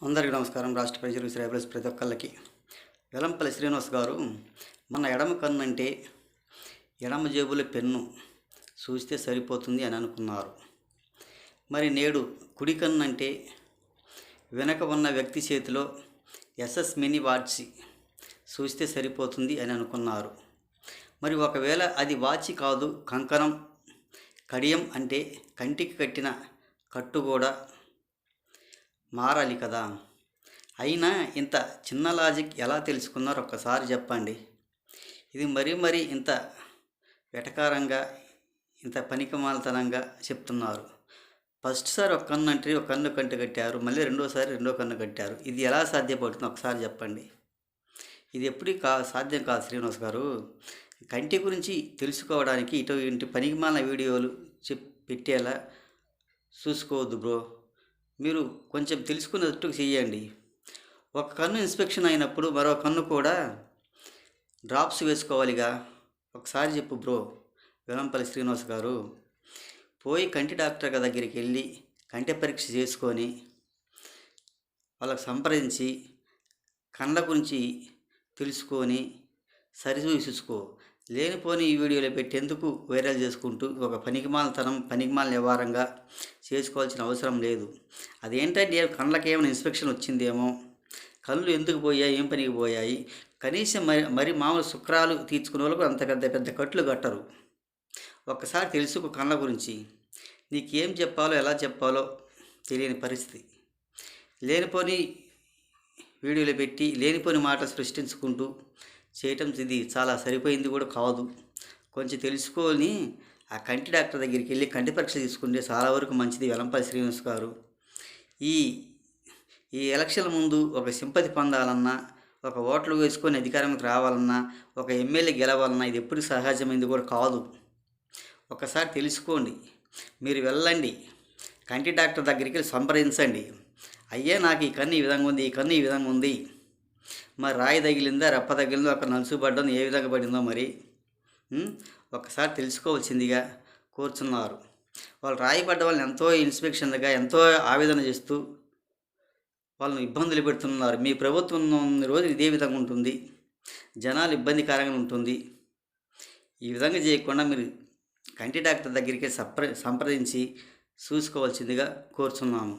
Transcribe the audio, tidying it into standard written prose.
అందరికీ నమస్కారం. రాష్ట్ర ప్రజలు శ్రేయబుల్స్ ప్రతి ఒక్కళ్ళకి వెలంపల్లి శ్రీనివాస్ గారు మన ఎడమ కన్ను అంటే ఎడమ జేబులో పెన్ను చూస్తే సరిపోతుంది అని అనుకున్నారు. మరి నేడు కుడి కన్ను అంటే వెనక ఉన్న వ్యక్తి చేతిలో ఎస్ఎస్ మినీ వాచ్ చూస్తే సరిపోతుంది అని అనుకున్నారు. మరి ఒకవేళ అది వాచ్ కాదు, కంకణం, కడియం అంటే కంటికి కట్టిన కట్టు కూడా మారాలి కదా. అయినా ఇంత చిన్న లాజిక్ ఎలా తెలుసుకున్నారో ఒక్కసారి చెప్పండి. ఇది మరీ ఇంత వెటకారంగా, ఇంత పనికిమాలితనంగా చెప్తున్నారు. ఫస్ట్ సారి ఒక కన్ను అంటే ఒక కన్ను కంటి కట్టారు, మళ్ళీ రెండోసారి రెండో కన్ను కట్టారు. ఇది ఎలా సాధ్యపడుతుంది ఒకసారి చెప్పండి. ఇది ఎప్పటికీ సాధ్యం కాదు శ్రీనివాస్ గారు. కంటి గురించి తెలుసుకోవడానికి ఇటువంటి పనికిమాలిన వీడియోలు పెట్టేలా చూసుకోవద్దు బ్రో. మీరు కొంచెం తెలుసుకున్నట్టు చెయ్యండి. ఒక కన్ను ఇన్స్పెక్షన్ అయినప్పుడు మరో కన్ను కూడా డ్రాప్స్ వేసుకోవాలిగా. ఒకసారి చెప్పు బ్రో వెలంపల్లి శ్రీనివాస్ గారు. పోయి కంటి డాక్టర్ దగ్గరికి వెళ్ళి కంటి పరీక్ష చేసుకొని వాళ్ళకి సంప్రదించి కళ్ళ గురించి తెలుసుకొని సరిచూసుకో. లేనిపోని ఈ వీడియోలో పెట్టేందుకు వైరల్ చేసుకుంటూ ఒక పనికిమాల వ్యవహారంగా చేసుకోవాల్సిన అవసరం లేదు. అదేంటంటే కళ్ళకి ఏమైనా ఇన్స్పెక్షన్ వచ్చిందేమో, కళ్ళు ఎందుకు పోయాయి, ఏం పనికి పోయాయి. కనీసం మరి మామూలు శుక్రాలు తీర్చుకునే వాళ్ళకు అంత పెద్ద కట్లు కట్టరు. ఒక్కసారి తెలుసుకో కళ్ళ గురించి. నీకేం చెప్పాలో ఎలా చెప్పాలో తెలియని పరిస్థితి. లేనిపోని వీడియోలు పెట్టి లేనిపోని మాటలు సృష్టించుకుంటూ చేయటం ఇది చాలా సరిపోయింది కూడా కాదు. కొంచెం తెలుసుకొని ఆ కంటి డాక్టర్ దగ్గరికి వెళ్ళి కంటి పరీక్ష తీసుకుంటే చాలా వరకు మంచిది వెలంపల్లి శ్రీనివాస్ గారు. ఈ ఎలక్షన్ల ముందు ఒక సింపతి పొందాలన్నా, ఒక ఓట్లు వేసుకొని అధికారంలోకి రావాలన్నా, ఒక ఎమ్మెల్యే గెలవాలన్నా ఇది ఎప్పుడు సహజమైంది కూడా కాదు. ఒకసారి తెలుసుకోండి. మీరు వెళ్ళండి, కంటి డాక్టర్ దగ్గరికి వెళ్ళి సంప్రదించండి. అయ్యా నాకు ఈ కన్ను ఈ విధంగా ఉంది, ఈ కన్ను ఈ విధంగా ఉంది, మరి రాయి తగిలిందా, రెప్ప తగిలిందో, అక్కడ నలుసు పడ్డం ఏ విధంగా పడిందో మరి ఒకసారి తెలుసుకోవాల్సిందిగా కోరుచున్నారు. వాళ్ళు రాయి పడ్డ వాళ్ళని ఎంతో ఇన్స్పెక్షన్గా ఎంతో ఆవేదన చేస్తూ వాళ్ళని ఇబ్బందులు పెడుతున్నారు. మీ ప్రభుత్వం రోజు ఇదే విధంగా ఉంటుంది, జనాలు ఇబ్బందికరంగా ఉంటుంది. ఈ విధంగా చేయకుండా మీరు కంటి డాక్టర్ దగ్గరికి సంప్రదించి చూసుకోవాల్సిందిగా కోరుచున్నాము.